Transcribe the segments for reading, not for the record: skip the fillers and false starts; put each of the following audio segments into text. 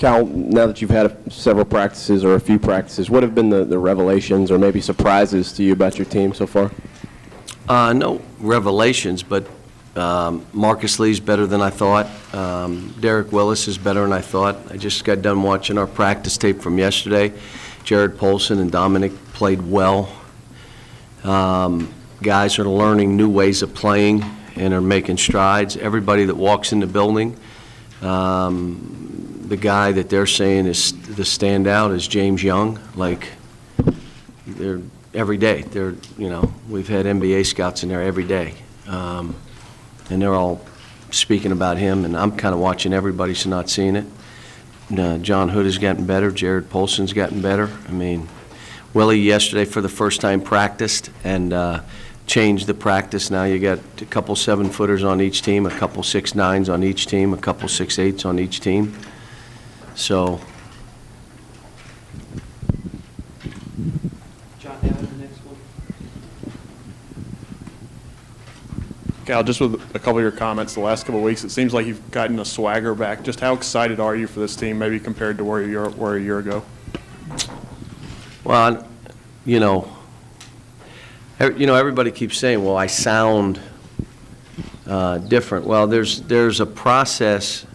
Cal, now that you've had several practices or a few practices, what have been the revelations or maybe surprises to you about your team so far? No revelations, but Marcus Lee's better than I thought. Derek Willis is better than I thought. I just got done watching our practice tape from yesterday. Jared Polson and Dominic played well. Guys are learning new ways of playing and are making strides. Everybody that walks in the building, the guy that they're saying is the standout is James Young. Like, they're every day. They're, we've had NBA scouts in there every day, and they're all speaking about him. And I'm kind of watching everybody, so not seeing it. John Hood has gotten better. Jared Polson's gotten better. I mean, Willie yesterday for the first time practiced and changed the practice. Now you got a couple 7-footers on each team, a couple 6'9s on each team, a couple 6'8s on each team. So. John, down to the next one. Cal, just with a couple of your comments the last couple of weeks, it seems like you've gotten a swagger back. Just how excited are you for this team, maybe compared to where you were a year ago? Well, everybody keeps saying, well, I sound different. Well, there's a process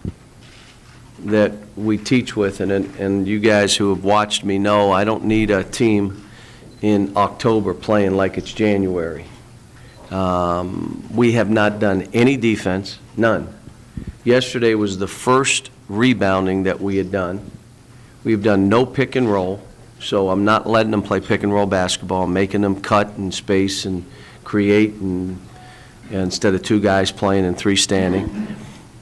that we teach with, and you guys who have watched me know I don't need a team in October playing like it's January. We have not done any defense, none. Yesterday was the first rebounding that we had done. We've done no pick and roll, so I'm not letting them play pick and roll basketball. I'm making them cut and space and create, and instead of 2 guys playing and 3 standing.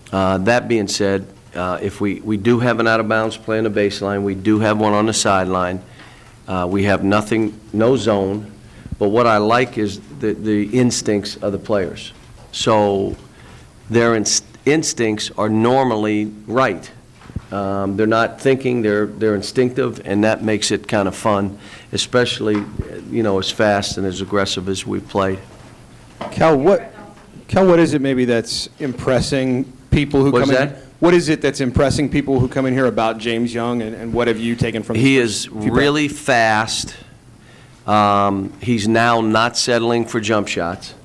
That being said, if we do have an out-of-bounds play on the baseline, we do have one on the sideline. We have nothing, no zone, but what I like is the instincts of the players. So their instincts are normally right. They're not thinking, they're instinctive, and that makes it kind of fun, especially, as fast and as aggressive as we've played. Cal, what is it maybe that's impressing people who come in? What is it that's impressing people who come in here about James Young, and what have you taken from him? He is really fast. He's now not settling for jump shots.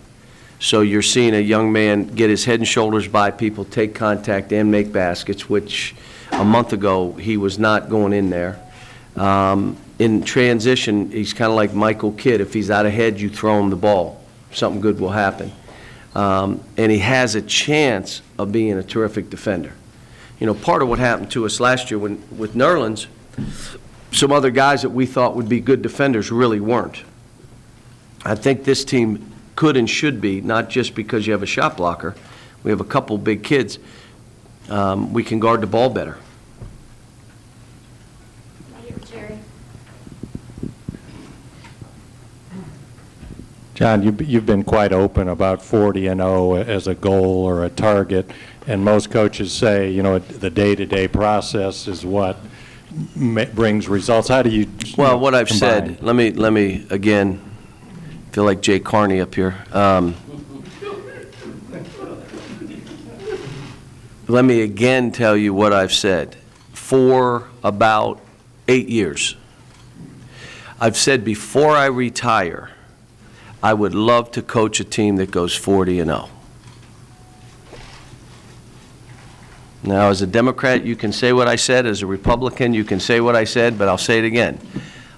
So you're seeing a young man get his head and shoulders by people, take contact, and make baskets, which a month ago he was not going in there. In transition, he's kind of like Michael Kidd. If he's out ahead, you throw him the ball. Something good will happen. And he has a chance of being a terrific defender. Part of what happened to us last year with Nerlens, some other guys that we thought would be good defenders really weren't. I think this team could and should be, not just because you have a shot blocker. We have a couple big kids. We can guard the ball better. Jerry. John, you've been quite open about 40-0 as a goal or a target, and most coaches say, the day-to-day process is what brings results. How do you? Well, what I've combine? said. Let me again feel like Jay Carney up here. Let me again tell you what I've said. For about 8 years, I've said before I retire, I would love to coach a team that goes 40-0. Now, as a Democrat, you can say what I said. As a Republican, you can say what I said, but I'll say it again.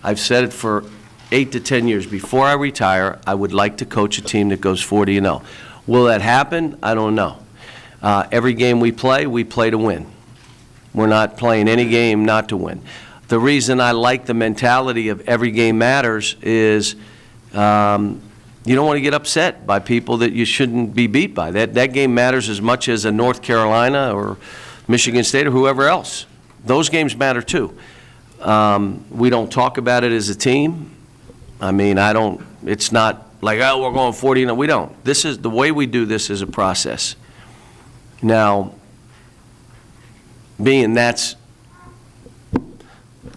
I've said it for 8 to 10 years. Before I retire, I would like to coach a team that goes 40-0. Will that happen? I don't know. Every game we play to win. We're not playing any game not to win. The reason I like the mentality of every game matters is you don't want to get upset by people that you shouldn't be beat by. That game matters as much as a North Carolina or Michigan State or whoever else. Those games matter too. We don't talk about it as a team. I mean, it's not like, oh, we're going 40-0. We don't. This is the way we do this is a process. Now, being that's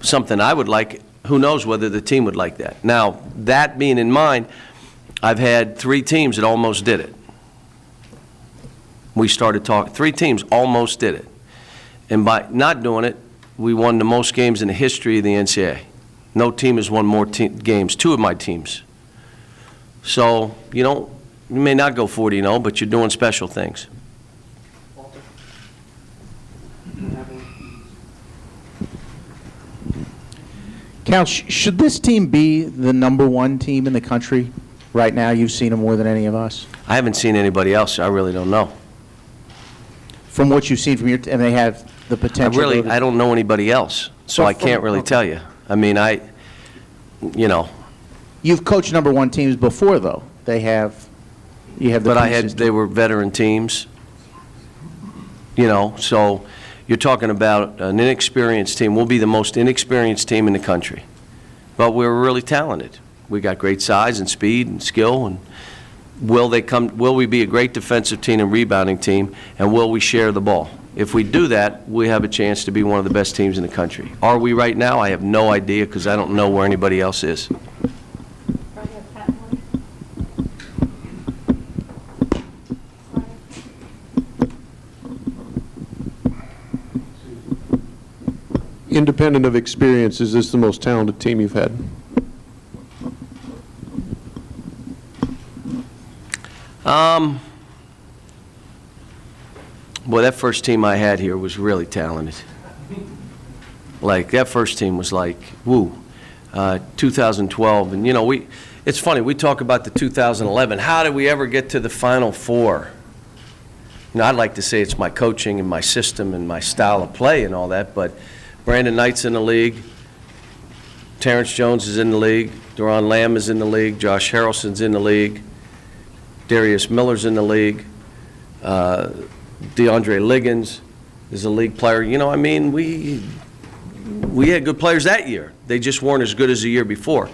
something I would like, who knows whether the team would like that. Now, that being in mind, I've had 3 teams that almost did it. We started talking. 3 teams almost did it. And by not doing it, we won the most games in the history of the NCAA. No team has won more games, 2 of my teams. So, you may not go 40-0, but you're doing special things. Cal, should this team be the #1 team in the country right now? You've seen them more than any of us. I haven't seen anybody else. I really don't know. From what you've seen from your, and they have the potential. I don't know anybody else, so I can't really tell you. I mean, You've coached #1 teams before, though. You have the But pieces they were veteran teams, so you're talking about an inexperienced team. We'll be the most inexperienced team in the country, but we're really talented. We got great size and speed and skill, and will we be a great defensive team and rebounding team, and will we share the ball? If we do that, we have a chance to be one of the best teams in the country. Are we right now? I have no idea, because I don't know where anybody else is. Independent of experience, is this the most talented team you've had? Boy, that first team I had here was really talented. Like, that first team was like, woo, 2012. And, it's funny, we talk about the 2011. How did we ever get to the Final Four? I'd like to say it's my coaching and my system and my style of play and all that, but Brandon Knight's in the league. Terrence Jones is in the league. Deron Lamb is in the league. Josh Harrelson's in the league. Darius Miller's in the league. DeAndre Liggins is a league player. We had good players that year. They just weren't as good as the year before.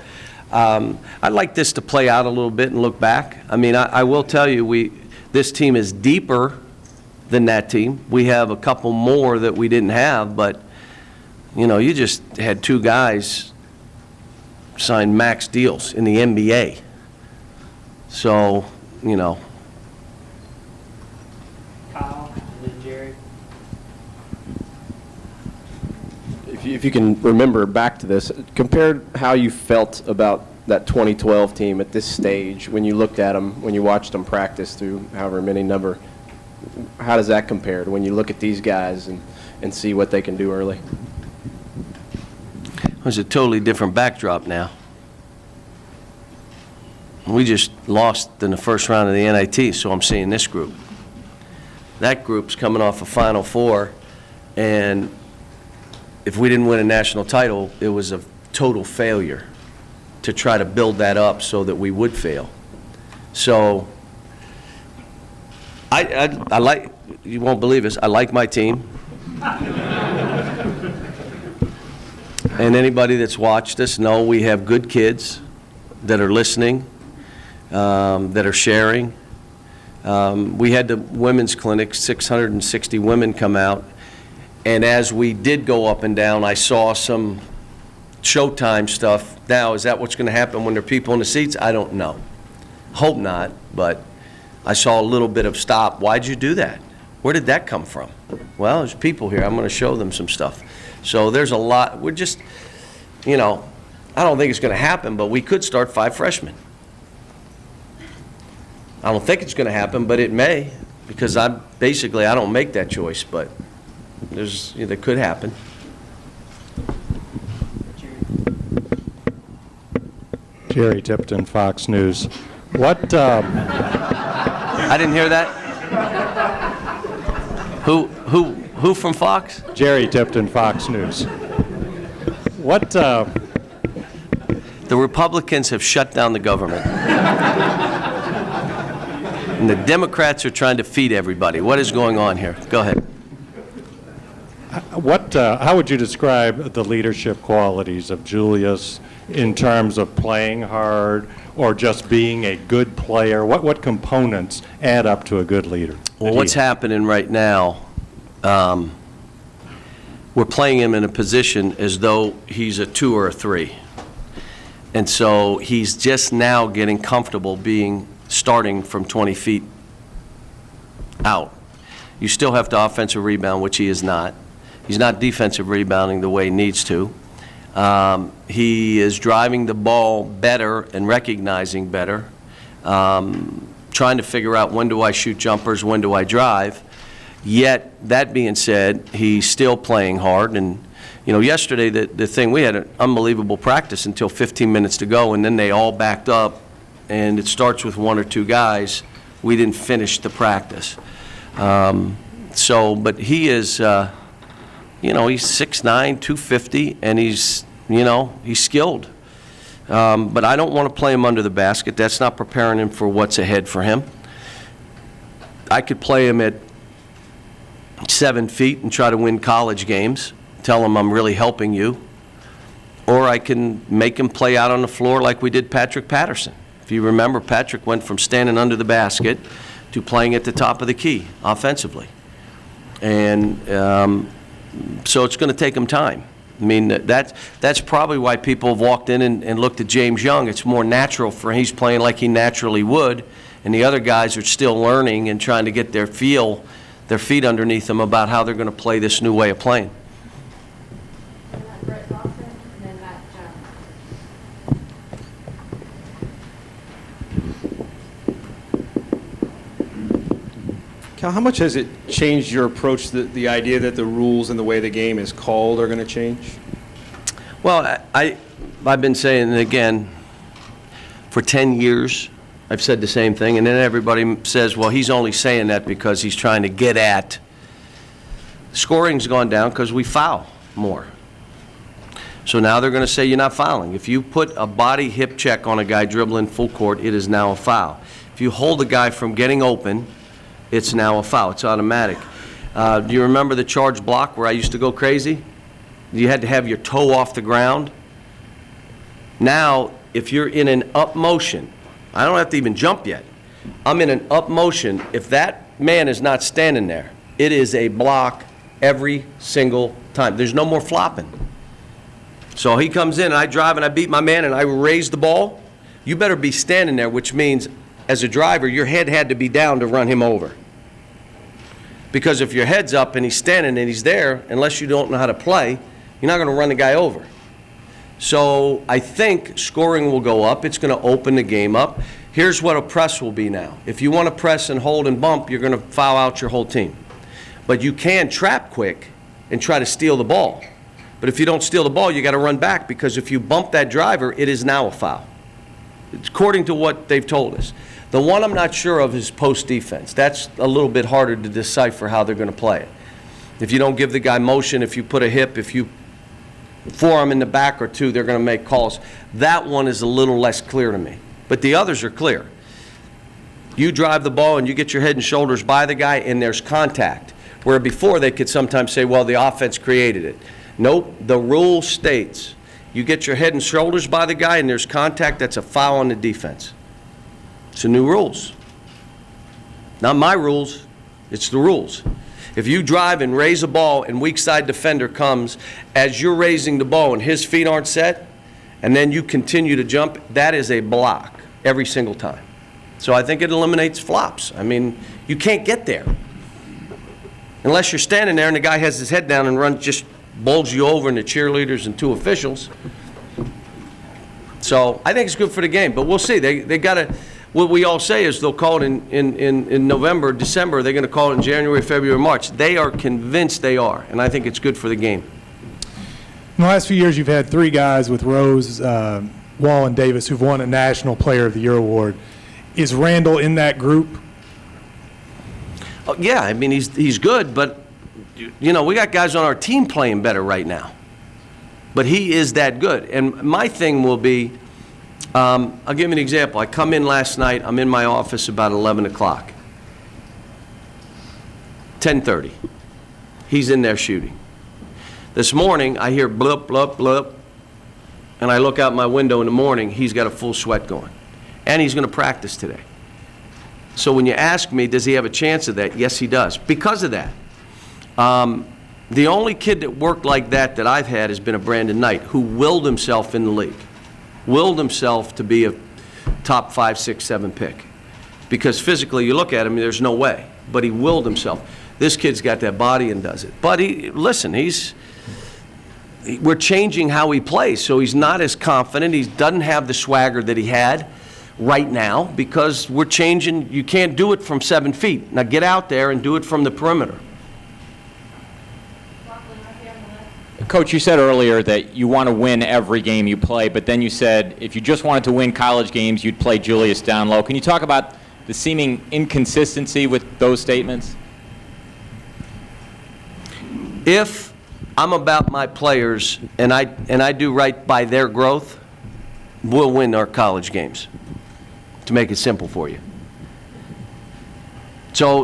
I'd like this to play out a little bit and look back. I will tell you, this team is deeper than that team. We have a couple more that we didn't have, but, you just had 2 guys sign max deals in the NBA. So, Kyle, and then Jerry. If you can remember back to this, compared how you felt about that 2012 team at this stage, when you looked at them, when you watched them practice through however many number, how does that compare to when you look at these guys and see what they can do early? It was a totally different backdrop now. We just lost in the first round of the NIT, so I'm seeing this group. That group's coming off a Final Four, and if we didn't win a national title, it was a total failure to try to build that up so that we would fail. So I like, you won't believe this, I like my team. And anybody that's watched us know we have good kids that are listening, that are sharing. We had the women's clinic, 660 women come out, and as we did go up and down, I saw some Showtime stuff. Now, is that what's going to happen when there are people in the seats? I don't know. Hope not, but I saw a little bit of stop. Why'd you do that? Where did that come from? Well, there's people here. I'm going to show them some stuff. So there's a lot. We're just, I don't think it's going to happen, but we could start 5 freshmen. I don't think it's going to happen, but it may, because I don't make that choice, but that could happen. Jerry Tipton, Fox News. What? I didn't hear that. Who from Fox? Jerry Tipton, Fox News. What? The Republicans have shut down the government. And the Democrats are trying to feed everybody. What is going on here? Go ahead. How would you describe the leadership qualities of Julius in terms of playing hard or just being a good player? What components add up to a good leader? Well, what's happening right now, we're playing him in a position as though he's a 2 or a 3. And so he's just now getting comfortable starting from 20 feet out. You still have to offensive rebound, which he is not. He's not defensive rebounding the way he needs to. He is driving the ball better and recognizing better, trying to figure out when do I shoot jumpers, when do I drive. Yet, that being said, he's still playing hard. And, yesterday, the thing, we had an unbelievable practice until 15 minutes to go, and then they all backed up, and it starts with one or two guys. We didn't finish the practice. But he is, he's 6'9", 250, and he's skilled. But I don't want to play him under the basket. That's not preparing him for what's ahead for him. I could play him at 7 feet and try to win college games, tell him I'm really helping you. Or I can make him play out on the floor like we did Patrick Patterson. If you remember, Patrick went from standing under the basket to playing at the top of the key offensively. And so it's going to take him time. I mean, that's probably why people have walked in and looked at James Young. It's more natural for him. He's playing like he naturally would, and the other guys are still learning and trying to get their feet underneath them about how they're going to play this new way of playing. Cal, how much has it changed your approach, the idea that the rules and the way the game is called are going to change? Well, I've been saying it again for 10 years. I've said the same thing, and then everybody says, well, he's only saying that because he's trying to get at. Scoring's gone down because we foul more. So now they're going to say you're not fouling. If you put a body hip check on a guy dribbling full court, it is now a foul. If you hold a guy from getting open, it's now a foul. It's automatic. Do you remember the charge block where I used to go crazy? You had to have your toe off the ground. Now, if you're in an up motion, I don't have to even jump yet. I'm in an up motion. If that man is not standing there, it is a block every single time. There's no more flopping. So he comes in, and I drive, and I beat my man, and I raise the ball. You better be standing there, which means, as a driver, your head had to be down to run him over. Because if your head's up and he's standing and he's there, unless you don't know how to play, you're not going to run the guy over. So I think scoring will go up. It's going to open the game up. Here's what a press will be now. If you want to press and hold and bump, you're going to foul out your whole team. But you can trap quick and try to steal the ball. But if you don't steal the ball, you got to run back, because if you bump that driver, it is now a foul. It's according to what they've told us. The one I'm not sure of is post defense. That's a little bit harder to decipher how they're going to play it. If you don't give the guy motion, if you put a hip, if you forearm in the back or two, they're going to make calls. That one is a little less clear to me. But the others are clear. You drive the ball and you get your head and shoulders by the guy and there's contact. Where before they could sometimes say, well, the offense created it. Nope, the rule states you get your head and shoulders by the guy and there's contact, that's a foul on the defense. It's the new rules. Not my rules, it's the rules. If you drive and raise a ball and weak side defender comes as you're raising the ball and his feet aren't set, and then you continue to jump, that is a block every single time. So I think it eliminates flops. I mean, you can't get there unless you're standing there and the guy has his head down and runs, just bowls you over, and the cheerleaders and two officials. So I think it's good for the game, but we'll see. They got to. What we all say is they'll call it in November, December. They're going to call it in January, February, March. They are convinced they are, and I think it's good for the game. In the last few years, you've had three guys with Rose, Wall, and Davis who've won a National Player of the Year award. Is Randall in that group? Oh, yeah, I mean, he's good, but, you know, we got guys on our team playing better right now. But he is that good. And my thing will be, I'll give you an example. I come in last night. I'm in my office about 11 o'clock. 10:30. He's in there shooting. This morning, I hear blip, blip, blip, and I look out my window in the morning. He's got a full sweat going. And he's going to practice today. So when you ask me, does he have a chance of that? Yes, he does. Because of that. The only kid that worked like that I've had has been a Brandon Knight, who willed himself in the league. Willed himself to be a top 5, 6, 7 pick. Because physically, you look at him, there's no way. But he willed himself. This kid's got that body and does it. But listen, we're changing how he plays, so he's not as confident. He doesn't have the swagger that he had right now because we're changing. You can't do it from 7 feet. Now get out there and do it from the perimeter. Coach, you said earlier that you want to win every game you play, but then you said if you just wanted to win college games, you'd play Julius down low. Can you talk about the seeming inconsistency with those statements? If I'm about my players and I do right by their growth, we'll win our college games, to make it simple for you. So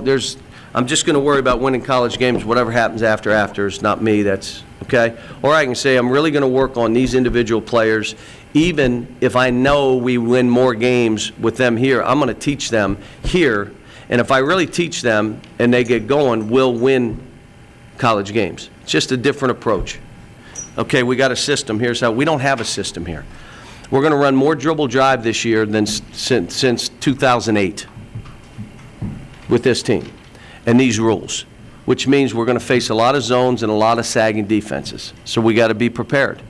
I'm just going to worry about winning college games. Whatever happens after is not me. That's okay. Or I can say I'm really going to work on these individual players. Even if I know we win more games with them here, I'm going to teach them here. And if I really teach them and they get going, we'll win college games. It's just a different approach. Okay, we got a system. Here's how. We don't have a system here. We're going to run more dribble drive this year than since 2008 with this team and these rules, which means we're going to face a lot of zones and a lot of sagging defenses. So we got to be prepared.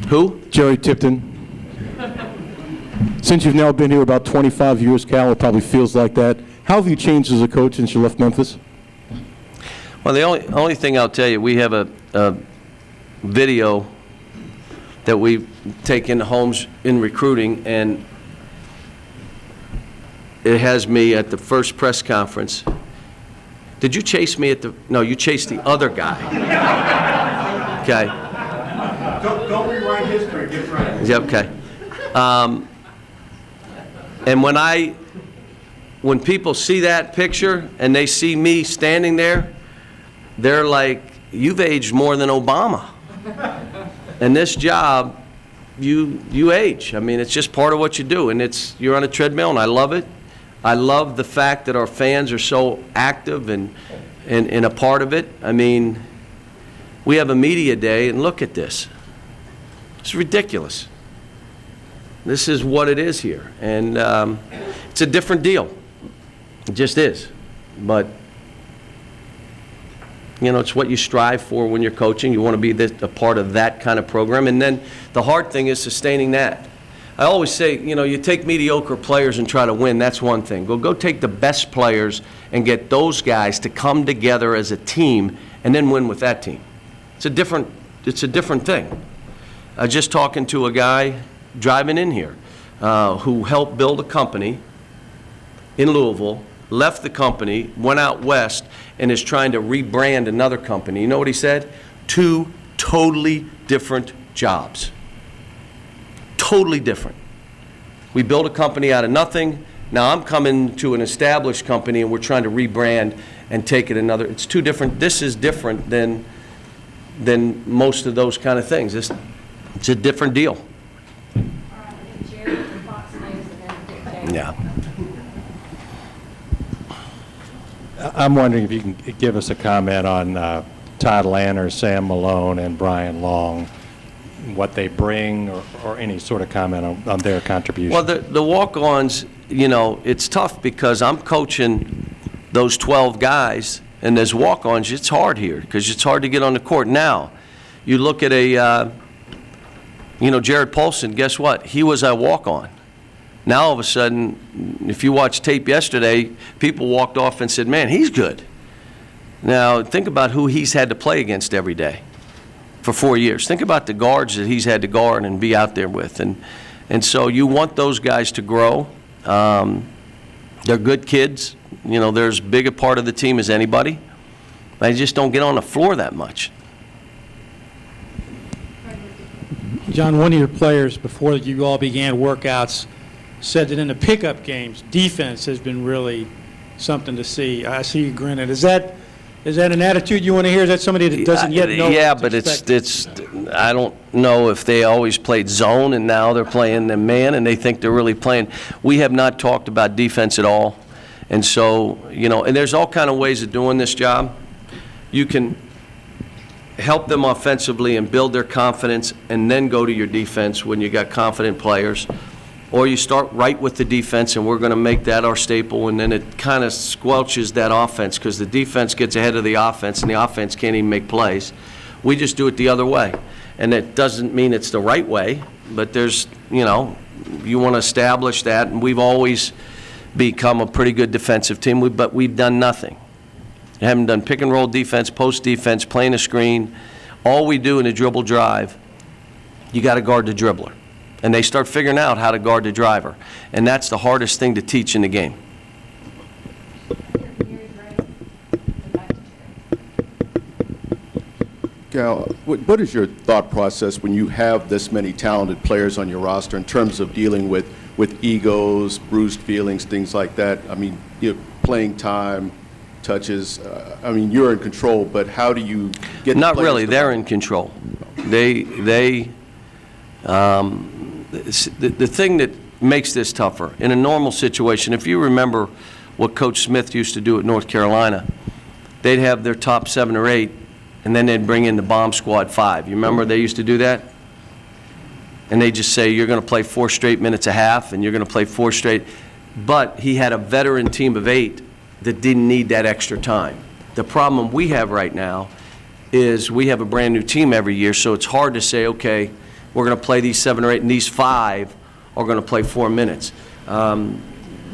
Who? Jerry Tipton. Since you've now been here about 25 years, Cal, it probably feels like that. How have you changed as a coach since you left Memphis? Well, the only thing I'll tell you, we have a video that we take into homes in recruiting, and it has me at the first press conference. Did you chase me at the, no, you chased the other guy. Okay. Don't rewrite history, get right. Yeah, okay. And when people see that picture and they see me standing there, they're like, you've aged more than Obama. And this job, you age. I mean, it's just part of what you do, and you're on a treadmill, and I love it. I love the fact that our fans are so active and a part of it. I mean, we have a media day, and look at this. It's ridiculous. This is what it is here, and it's a different deal. It just is. But you know, it's what you strive for when you're coaching. You want to be a part of that kind of program. And then the hard thing is sustaining that. I always say, you know, you take mediocre players and try to win, that's one thing. Go take the best players and get those guys to come together as a team and then win with that team. It's a different thing. Just talking to a guy driving in here who helped build a company in Louisville, left the company, went out west, and is trying to rebrand another company. You know what he said? 2 totally different jobs. Totally different. We built a company out of nothing. Now I'm coming to an established company, and we're trying to rebrand and take it another. It's 2 different. This is different than most of those kind of things. It's a different deal. Yeah. I'm wondering if you can give us a comment on Todd Lanner, Sam Malone, and Brian Long, what they bring, or any sort of comment on their contribution. Well, the walk-ons, you know, it's tough because I'm coaching those 12 guys, and as walk-ons, it's hard here because it's hard to get on the court. Now, you look at Jared Paulson, guess what? He was a walk-on. Now, all of a sudden, if you watch tape yesterday, people walked off and said, man, he's good. Now, think about who he's had to play against every day for 4 years. Think about the guards that he's had to guard and be out there with. And so you want those guys to grow. They're good kids. You know, they're as big a part of the team as anybody. They just don't get on the floor that much. John, one of your players, before you all began workouts, said that in the pickup games, defense has been really something to see. I see you grinning. Is that an attitude you want to hear? Is that somebody that doesn't yet know? Yeah, but it's. I don't know if they always played zone and now they're playing the man and they think they're really playing. We have not talked about defense at all, and so and there's all kind of ways of doing this job. You can help them offensively and build their confidence, and then go to your defense when you got confident players. or you start right with the defense, and we're going to make that our staple, and then it kind of squelches that offense because the defense gets ahead of the offense, and the offense can't even make plays. We just do it the other way. And it doesn't mean it's the right way, but there's, you want to establish that, and we've always become a pretty good defensive team, but we've done nothing. We haven't done pick and roll defense, post defense, playing a screen. All we do in a dribble drive, you got to guard the dribbler. And they start figuring out how to guard the driver. And that's the hardest thing to teach in the game. Cal, what is your thought process when you have this many talented players on your roster in terms of dealing with egos, bruised feelings, things like that? I mean, playing time, touches. I mean, you're in control, but how do you get? Not really. They're in control. The thing that makes this tougher, in a normal situation, if you remember what Coach Smith used to do at North Carolina, they'd have their top 7 or 8, and then they'd bring in the bomb squad 5. You remember they used to do that? And they just say, you're going to play 4 straight minutes a half, and you're going to play 4 straight. But he had a veteran team of 8 that didn't need that extra time. The problem we have right now is we have a brand new team every year, so it's hard to say, okay, we're going to play these 7 or 8, and these 5 are going to play 4 minutes. But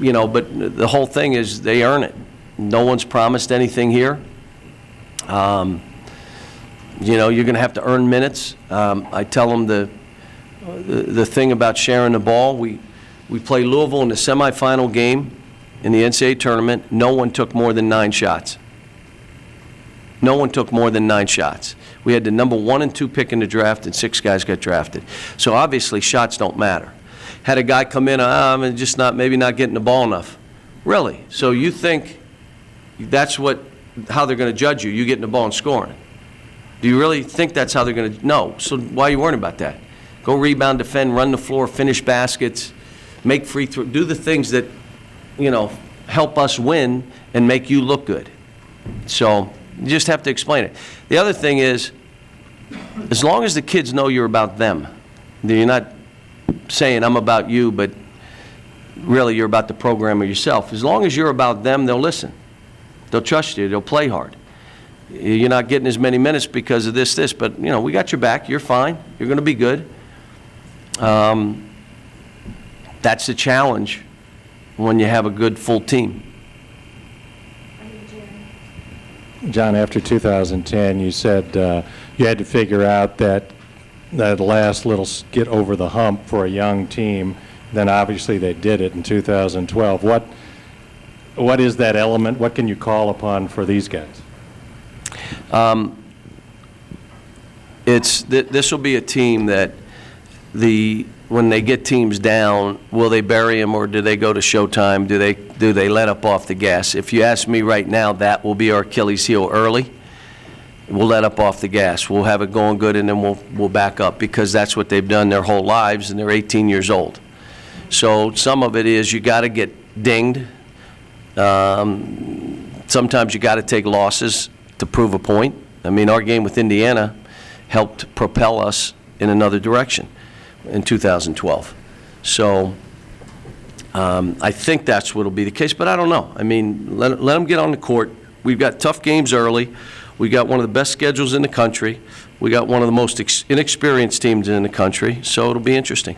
the whole thing is they earn it. No one's promised anything here. You're going to have to earn minutes. I tell them the thing about sharing the ball. We play Louisville in the semifinal game in the NCAA tournament. No one took more than 9 shots. No one took more than 9 shots. We had the number 1 and 2 pick in the draft, and 6 guys got drafted. So obviously shots don't matter. Had a guy come in, I'm just maybe not getting the ball enough. Really? So you think that's how they're going to judge you? You getting the ball and scoring? Do you really think that's how they're going to? No. So why are you worrying about that? Go rebound, defend, run the floor, finish baskets, make free throws, do the things that help us win and make you look good. So you just have to explain it. The other thing is, as long as the kids know you're about them, you're not saying I'm about you, but really you're about the program or yourself. As long as you're about them, they'll listen. They'll trust you. They'll play hard. You're not getting as many minutes because of this, but we got your back. You're fine. You're going to be good. That's the challenge when you have a good full team. John, after 2010, you said you had to figure out that last little get over the hump for a young team. Then obviously they did it in 2012. What is that element? What can you call upon for these guys? This will be a team that when they get teams down, will they bury them or do they go to showtime? Do they let up off the gas? If you ask me right now, that will be our Achilles heel early. We'll let up off the gas. We'll have it going good, and then we'll back up because that's what they've done their whole lives, and they're 18 years old. So some of it is you got to get dinged. Sometimes you got to take losses to prove a point. I mean, our game with Indiana helped propel us in another direction in 2012. So I think that's what will be the case, but I don't know. I mean, let them get on the court. We've got tough games early. We got one of the best schedules in the country. We got one of the most inexperienced teams in the country, so it'll be interesting.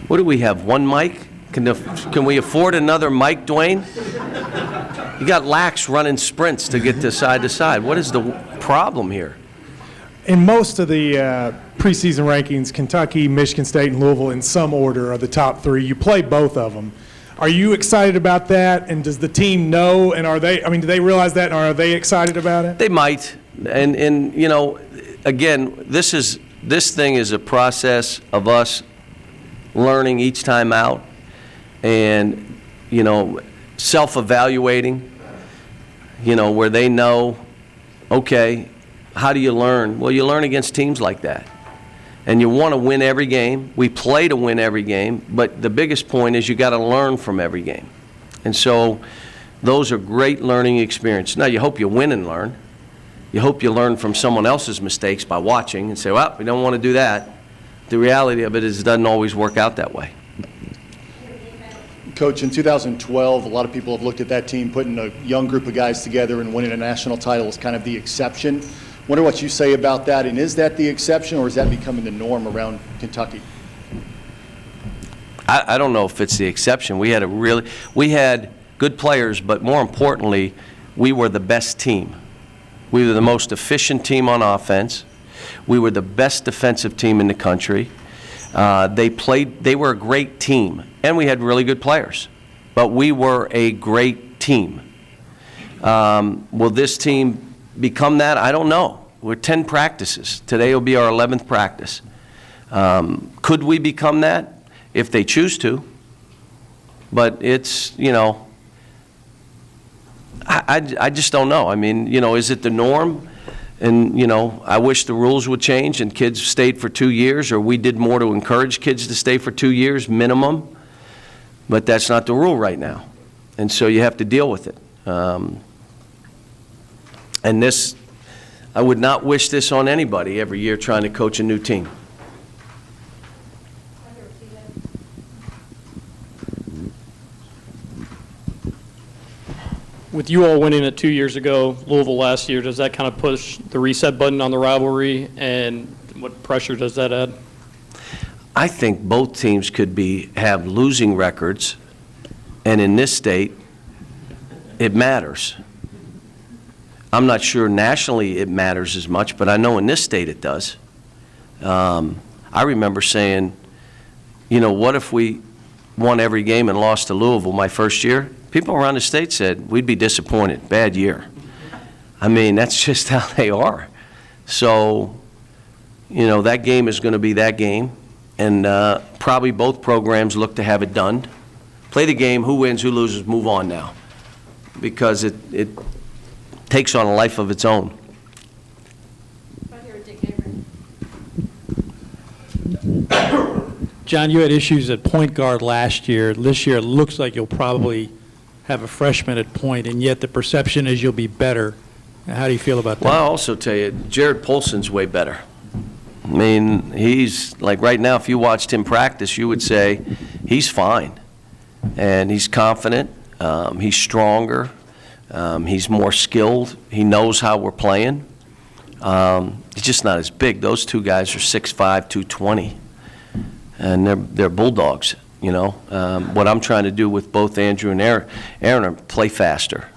What do we have, one mic? Can we afford another mic, Dwayne? You got lax running sprints to get to side. What is the problem here? In most of the preseason rankings, Kentucky, Michigan State, and Louisville, in some order, are the top 3. You play both of them. Are you excited about that? And does the team know? And do they realize that? And are they excited about it? They might. And again, this thing is a process of us learning each time out, and self-evaluating. Where they know, okay, how do you learn? Well, you learn against teams like that. And you want to win every game. We play to win every game, but the biggest point is you got to learn from every game. And so those are great learning experiences. Now, you hope you win and learn, You hope you learn from someone else's mistakes by watching and say, well, we don't want to do that. The reality of it is it doesn't always work out that way. Coach, in 2012, a lot of people have looked at that team putting a young group of guys together and winning a national title as kind of the exception. Wonder what you say about that, and is that the exception, or is that becoming the norm around Kentucky? I don't know if it's the exception. We had good players, but more importantly, we were the best team. We were the most efficient team on offense. We were the best defensive team in the country. They were a great team, and we had really good players. But we were a great team. Will this team become that? I don't know. We're 10 practices. Today will be our 11th practice. Could we become that? If they choose to. But it's, I just don't know. I mean, is it the norm? And, I wish the rules would change and kids stayed for 2 years, or we did more to encourage kids to stay for 2 years minimum. But that's not the rule right now. And so you have to deal with it. And this, I would not wish this on anybody every year trying to coach a new team. With you all winning it 2 years ago, Louisville last year, does that kind of push the reset button on the rivalry, and what pressure does that add? I think both teams could have losing records, and in this state, it matters. I'm not sure nationally it matters as much, but I know in this state it does. I remember saying, what if we won every game and lost to Louisville my first year? People around the state said, we'd be disappointed, bad year. I mean, that's just how they are. So, that game is going to be that game, and probably both programs look to have it done. Play the game, who wins, who loses, move on now, because it takes on a life of its own. John, you had issues at point guard last year. This year, it looks like you'll probably have a freshman at point, and yet the perception is you'll be better. How do you feel about that? Well, I'll also tell you, Jared Polson's way better. I mean, he's, like right now, if you watched him practice, you would say he's fine. And he's confident, he's stronger, he's more skilled, he knows how we're playing. He's just not as big. Those two guys are 6'5", 220. And they're bulldogs, What I'm trying to do with both Andrew and Aaron are play faster,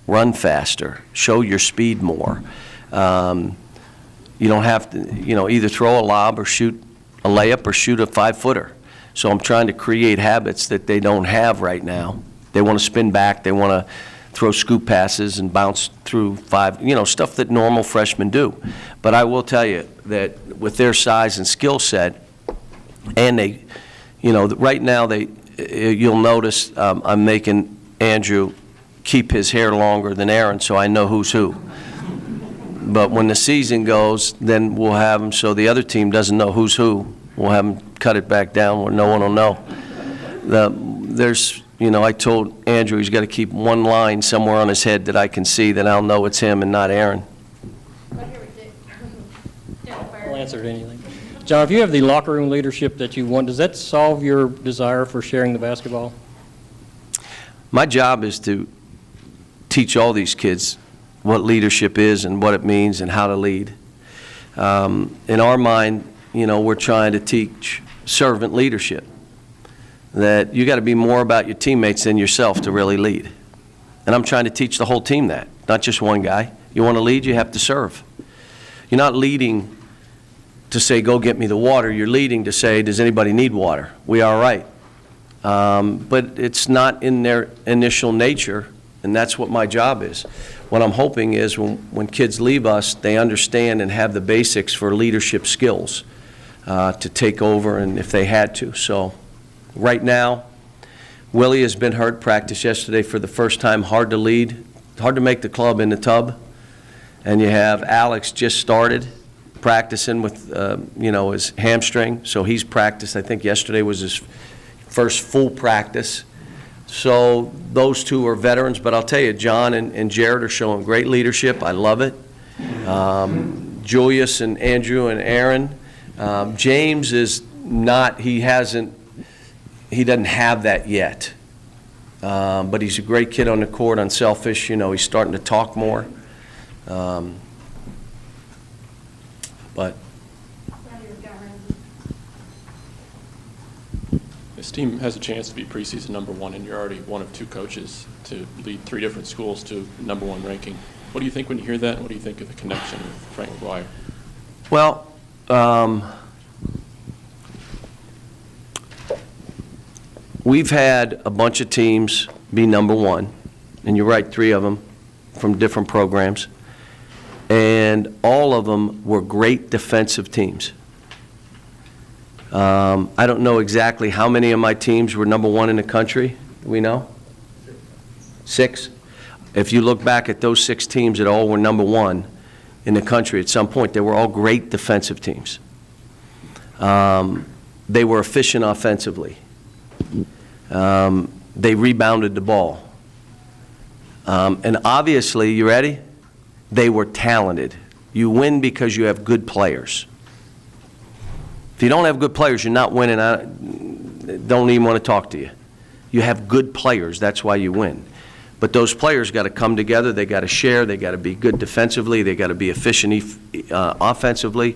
run faster, show your speed more. You don't have to, either throw a lob or shoot a layup or shoot a 5-footer. So I'm trying to create habits that they don't have right now. They want to spin back. They want to throw scoop passes and bounce through stuff that normal freshmen do. But I will tell you that with their size and skill set, and they, right now you'll notice I'm making Andrew keep his hair longer than Aaron, so I know who's who. But when the season goes, then we'll have him so the other team doesn't know who's who. We'll have him cut it back down where no one will know. I told Andrew he's got to keep one line somewhere on his head that I can see that I'll know it's him and not Aaron. I'll answer anything. John, if you have the locker room leadership that you want, does that solve your desire for sharing the basketball? My job is to teach all these kids what leadership is and what it means and how to lead. In our mind, we're trying to teach servant leadership, that you got to be more about your teammates than yourself to really lead. And I'm trying to teach the whole team that, not just one guy. You want to lead, you have to serve. You're not leading to say, go get me the water. You're leading to say, does anybody need water? We are right. But it's not in their initial nature, and that's what my job is. What I'm hoping is when kids leave us, they understand and have the basics for leadership skills to take over and if they had to. So right now, Willie has been hurt, practiced yesterday for the first time, hard to lead, hard to make the club in the tub. And you have Alex just started practicing with, his hamstring. So he's practiced. I think yesterday was his first full practice. So those two are veterans. But I'll tell you, John and Jared are showing great leadership. I love it. Julius and Andrew and Aaron. James is not, he doesn't have that yet. But he's a great kid on the court, unselfish, he's starting to talk more. But this team has a chance to be preseason #1, and you're already one of 2 coaches to lead 3 different schools to #1 ranking. What do you think when you hear that, and what do you think of the connection with Frank McGuire? Well, we've had a bunch of teams be #1, and you're right, 3 of them from different programs, and all of them were great defensive teams. I don't know exactly how many of my teams were #1 in the country. Do we know? 6? If you look back at those 6 teams that all were #1 in the country at some point, they were all great defensive teams. They were efficient offensively. They rebounded the ball. And obviously, you ready? They were talented. You win because you have good players. If you don't have good players, you're not winning. I don't even want to talk to you. You have good players. That's why you win. But those players got to come together. They got to share. They got to be good defensively. They got to be efficient offensively.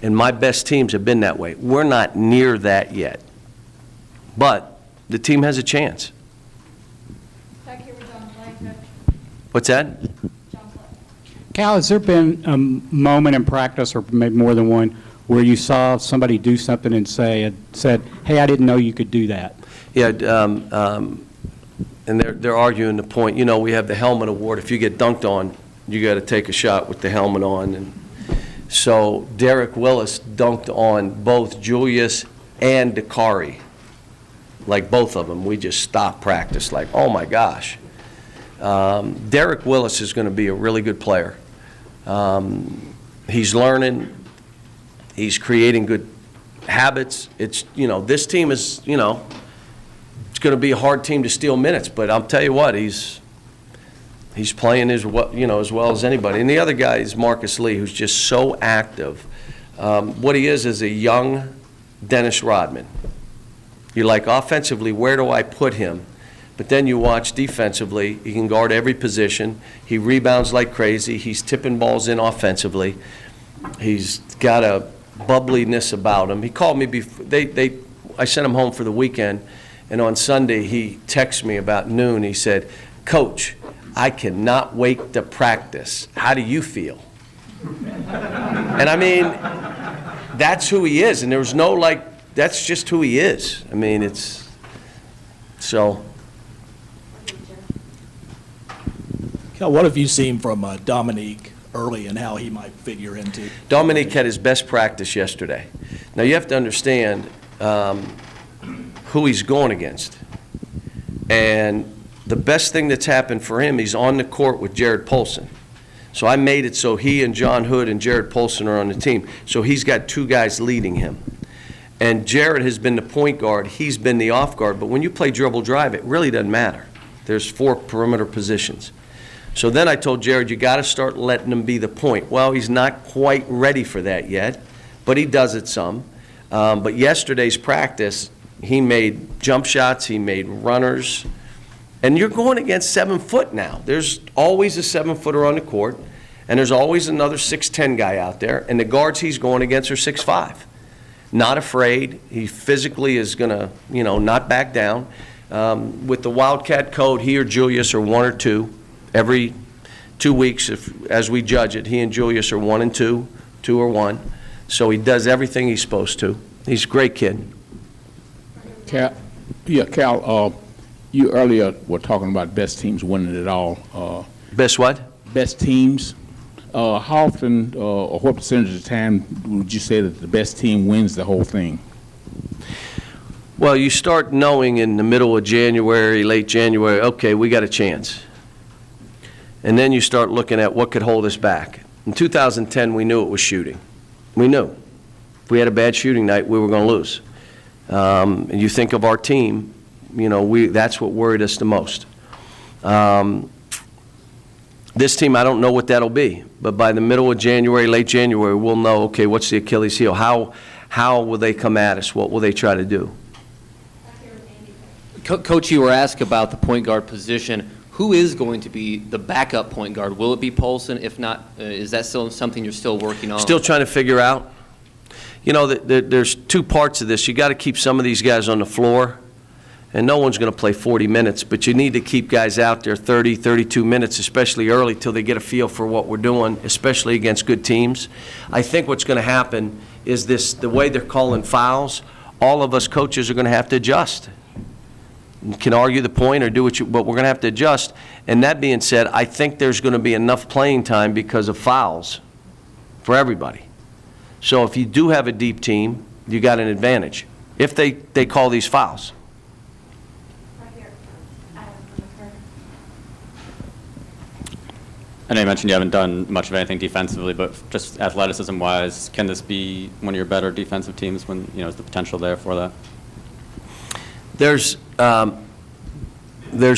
And my best teams have been that way. We're not near that yet. But the team has a chance. What's that? Cal, has there been a moment in practice, or maybe more than one, where you saw somebody do something and said, hey, I didn't know you could do that? Yeah, and they're arguing the point. We have the helmet award. If you get dunked on, you got to take a shot with the helmet on. And so Derek Willis dunked on both Julius and Calipari, like both of them. We just stopped practice, like, oh my gosh. Derek Willis is going to be a really good player. He's learning. He's creating good habits. It's, this team is, it's going to be a hard team to steal minutes, but I'll tell you what, he's playing as well as anybody. And the other guy is Marcus Lee, who's just so active. What he is a young Dennis Rodman. You're like, offensively, where do I put him? But then you watch defensively, he can guard every position. He rebounds like crazy. He's tipping balls in offensively. He's got a bubbliness about him. He called me before, I sent him home for the weekend, and on Sunday he texted me about noon. He said, Coach, I cannot wait to practice. How do you feel? And I mean, that's who he is, and there's no that's just who he is. I mean, it's, so. What have you seen from Dominique early and how he might figure into? Dominique had his best practice yesterday. Now you have to understand who he's going against. And the best thing that's happened for him, he's on the court with Jared Polson. So I made it so he and John Hood and Jared Polson are on the team. So he's got 2 guys leading him. And Jared has been the point guard. He's been the off guard. But when you play dribble drive, it really doesn't matter. There's 4 perimeter positions. So then I told Jared, you got to start letting him be the point. Well, he's not quite ready for that yet, but he does it some. But yesterday's practice, he made jump shots, he made runners. And you're going against 7 foot now. There's always a 7-footer on the court, and there's always another 6'10" guy out there, and the guards he's going against are 6'5". Not afraid. He physically is going to, not back down. With the Wildcat code, he or Julius are 1 or 2. Every 2 weeks, as we judge it, he and Julius are 1 and 2, 2 or 1. So he does everything he's supposed to. He's a great kid. Cal, you earlier were talking about best teams winning it all. Best what? Best teams. How often or what percentage of the time would you say that the best team wins the whole thing? Well, you start knowing in the middle of January, late January, okay, we got a chance. And then you start looking at what could hold us back. In 2010, we knew it was shooting. We knew. If we had a bad shooting night, we were going to lose. And you think of our team, that's what worried us the most. This team, I don't know what that'll be, but by the middle of January, late January, we'll know, okay, what's the Achilles heel? How will they come at us? What will they try to do? Coach, you were asked about the point guard position. Who is going to be the backup point guard? Will it be Polson? If not, is that still something you're still working on? Still trying to figure out. You know, there's two parts of this. You got to keep some of these guys on the floor, and no one's going to play 40 minutes, but you need to keep guys out there 30, 32 minutes, especially early, till they get a feel for what we're doing, especially against good teams. I think what's going to happen is the way they're calling fouls, all of us coaches are going to have to adjust. You can argue the point or do but we're going to have to adjust. And that being said, I think there's going to be enough playing time because of fouls for everybody. So if you do have a deep team, you got an advantage if they call these fouls. I know you mentioned you haven't done much of anything defensively, but just athleticism-wise, can this be one of your better defensive teams when, is the potential there for that? There's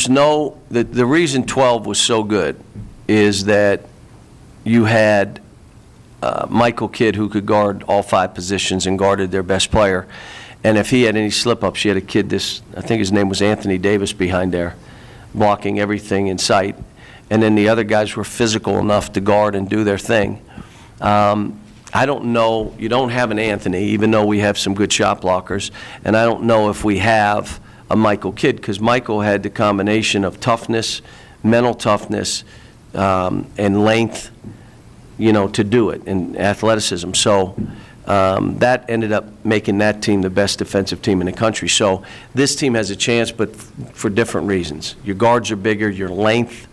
no, the reason 12 was so good is that you had Michael Kidd who could guard all 5 positions and guarded their best player. And if he had any slip-ups, you had a kid, I think his name was Anthony Davis behind there, blocking everything in sight. And then the other guys were physical enough to guard and do their thing. I don't know, you don't have an Anthony, even though we have some good shot blockers, and I don't know if we have a Michael Kidd, because Michael had the combination of toughness, mental toughness, and length, to do it, and athleticism. So that ended up making that team the best defensive team in the country. So this team has a chance, but for different reasons. Your guards are bigger, your length,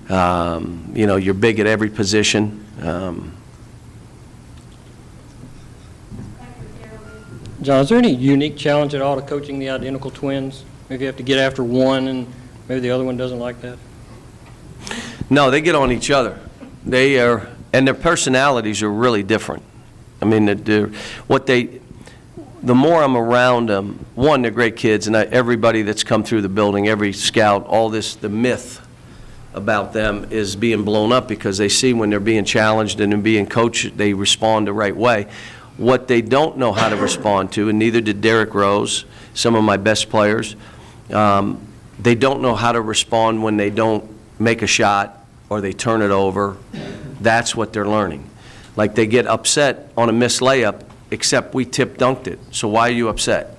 you're big at every position. John, is there any unique challenge at all to coaching the identical twins? Maybe you have to get after one and maybe the other one doesn't like that? No, they get on each other. They are, and their personalities are really different. I mean, the more I'm around them, one, they're great kids, and everybody that's come through the building, every scout, all this, the myth about them is being blown up because they see when they're being challenged and they're being coached, they respond the right way. What they don't know how to respond to, and neither did Derrick Rose, some of my best players, they don't know how to respond when they don't make a shot or they turn it over. That's what they're learning. Like they get upset on a missed layup, except we tip-dunked it. So why are you upset?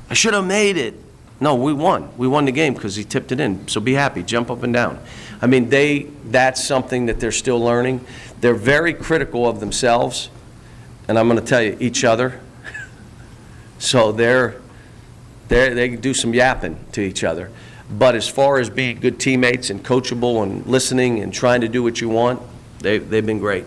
I should have made it. No, we won. We won the game because he tipped it in. So be happy. Jump up and down. I mean, that's something that they're still learning. They're very critical of themselves, and I'm going to tell you, each other. So they do some yapping to each other. But as far as being good teammates and coachable and listening and trying to do what you want, they've been great.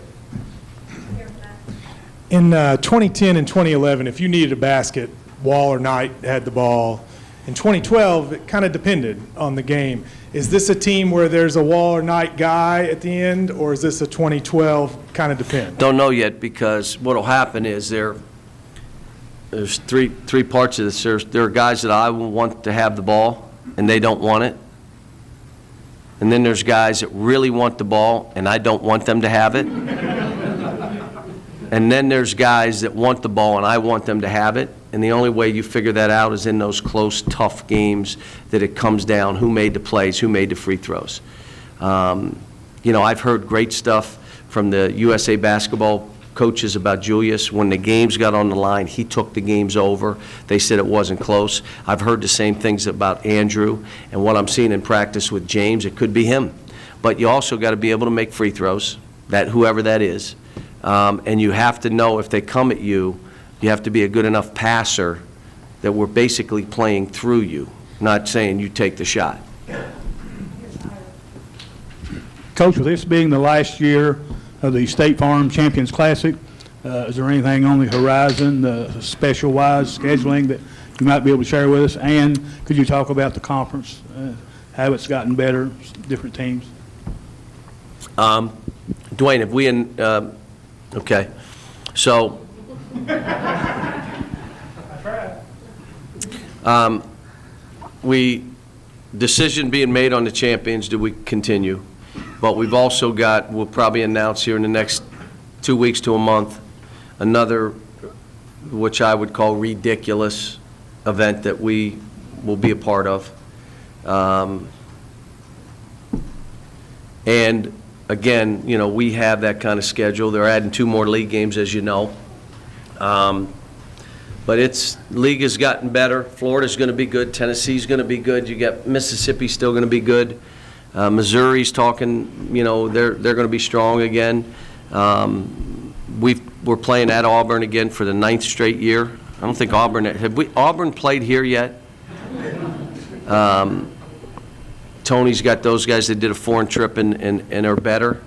In 2010 and 2011, if you needed a basket, Wall or Knight had the ball. In 2012, it kind of depended on the game. Is this a team where there's a Wall or Knight guy at the end, or is this a 2012 kind of depend? Don't know yet, because what will happen is there's three parts of this. There are guys that I want to have the ball, and they don't want it. And then there's guys that really want the ball, and I don't want them to have it. And then there's guys that want the ball, and I want them to have it. And the only way you figure that out is in those close, tough games that it comes down, who made the plays, who made the free throws. I've heard great stuff from the USA basketball coaches about Julius. When the games got on the line, he took the games over. They said it wasn't close. I've heard the same things about Andrew, and what I'm seeing in practice with James, it could be him. But you also got to be able to make free throws, whoever that is. And you have to know if they come at you, you have to be a good enough passer that we're basically playing through you, not saying you take the shot. Coach, with this being the last year of the State Farm Champions Classic, is there anything on the horizon, special-wise scheduling, that you might be able to share with us? And could you talk about the conference, how it's gotten better, different teams? Dwayne, have we okay. So, decision being made on the champions, do we continue? But we've also got, we'll probably announce here in the next 2 weeks to a month, another, which I would call ridiculous event that we will be a part of. And again, you know, we have that kind of schedule. They're adding 2 more league games, as you know. But league has gotten better. Florida's going to be good. Tennessee's going to be good. You got Mississippi still going to be good. Missouri's talking, you know, they're going to be strong again. We're playing at Auburn again for the 9th straight year. I don't think Auburn played here yet? Tony's got those guys that did a foreign trip and are better.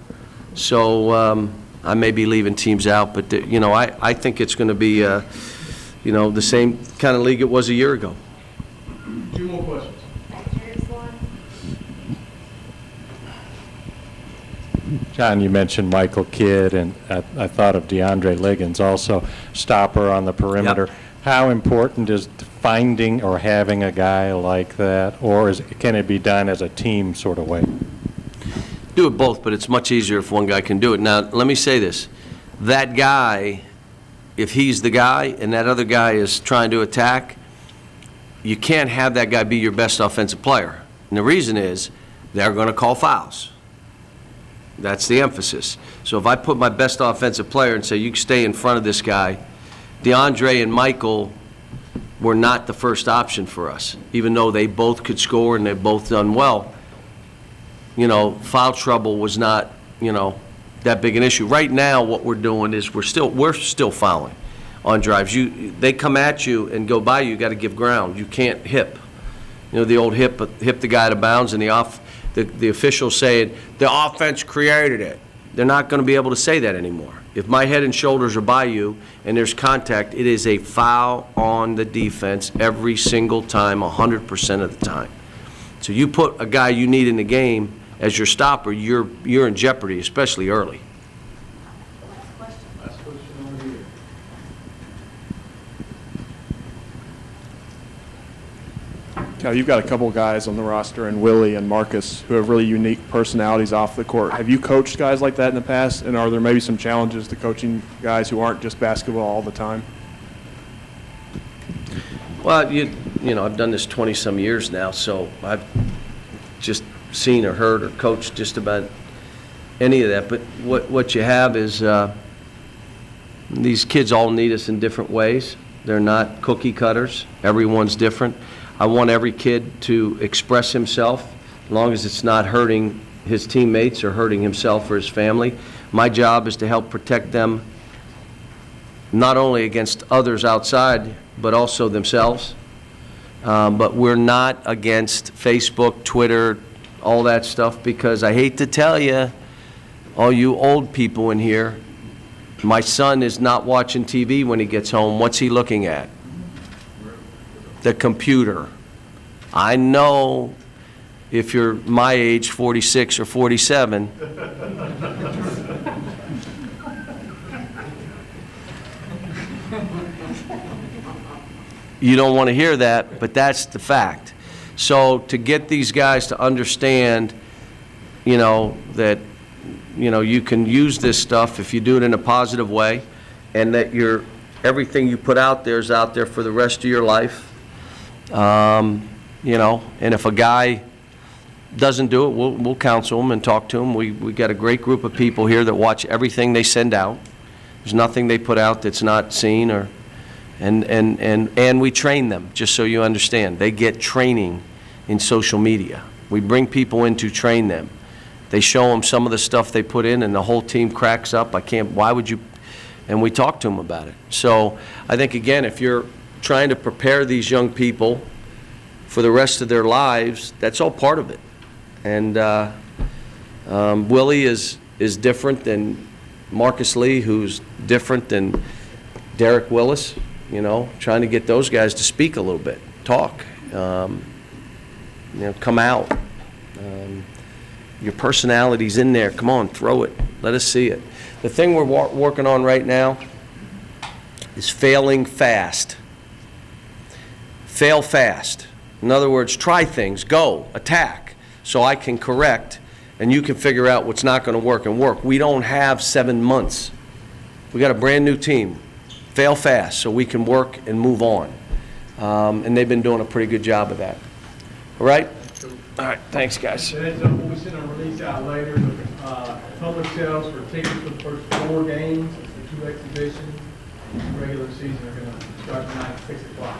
So I may be leaving teams out, but you know, I think it's going to be you know, the same kind of league it was a year ago. 2 more questions. John, you mentioned Michael Kidd, and I thought of DeAndre Liggins also, stopper on the perimeter. Yep. How important is finding or having a guy like that, or can it be done as a team sort of way? Do it both, but it's much easier if one guy can do it. Now, let me say this. That guy, if he's the guy and that other guy is trying to attack, you can't have that guy be your best offensive player. And the reason is they're going to call fouls. That's the emphasis. So if I put my best offensive player and say, you stay in front of this guy, DeAndre and Michael were not the first option for us, even though they both could score and they've both done well. You know, foul trouble was not, you know, that big an issue. Right now, what we're doing is we're still fouling on drives. They come at you and go by you, got to give ground. You can't hip. You know, the old hip the guy out of bounds, and the officials saying the offense created it. They're not going to be able to say that anymore. If my head and shoulders are by you and there's contact, it is a foul on the defense every single time, 100% of the time. So you put a guy you need in the game as your stopper, you're in jeopardy, especially early. Last question over here. Cal, you've got a couple guys on the roster, and Willie and Marcus, who have really unique personalities off the court. Have you coached guys like that in the past, and are there maybe some challenges to coaching guys who aren't just basketball all the time? Well, you know, I've done this 20-some years now, so I've just seen or heard or coached just about any of that. But what you have is these kids all need us in different ways. They're not cookie cutters. Everyone's different. I want every kid to express himself as long as it's not hurting his teammates or hurting himself or his family. My job is to help protect them not only against others outside, but also themselves. But we're not against Facebook, Twitter, all that stuff, because I hate to tell you, all you old people in here, my son is not watching TV when he gets home. What's he looking at? The computer. I know if you're my age, 46 or 47, you don't want to hear that, but that's the fact. So to get these guys to understand, you know, that, you know, you can use this stuff if you do it in a positive way, and that everything you put out there is out there for the rest of your life. You know, and if a guy doesn't do it, we'll counsel him and talk to him. We got a great group of people here that watch everything they send out. There's nothing they put out that's not seen, and we train them, just so you understand. They get training in social media. We bring people in to train them. They show them some of the stuff they put in, and the whole team cracks up. Why would you? And we talk to them about it. So I think, again, if you're trying to prepare these young people for the rest of their lives, that's all part of it. And Willie is different than Marcus Lee, who's different than Derek Willis, you know, trying to get those guys to speak a little bit, talk, you know, come out. Your personality's in there. Come on, throw it. Let us see it. The thing we're working on right now is failing fast. Fail fast. In other words, try things, go, attack, so I can correct and you can figure out what's not going to work and work. We don't have 7 months. We got a brand-new team. Fail fast so we can work and move on. And they've been doing a pretty good job of that. All right? All right, thanks, guys. We'll be sending a release out later. Public sales for tickets for the first 4 games, the 2 exhibitions, regular season are going to start tonight at 6 o'clock.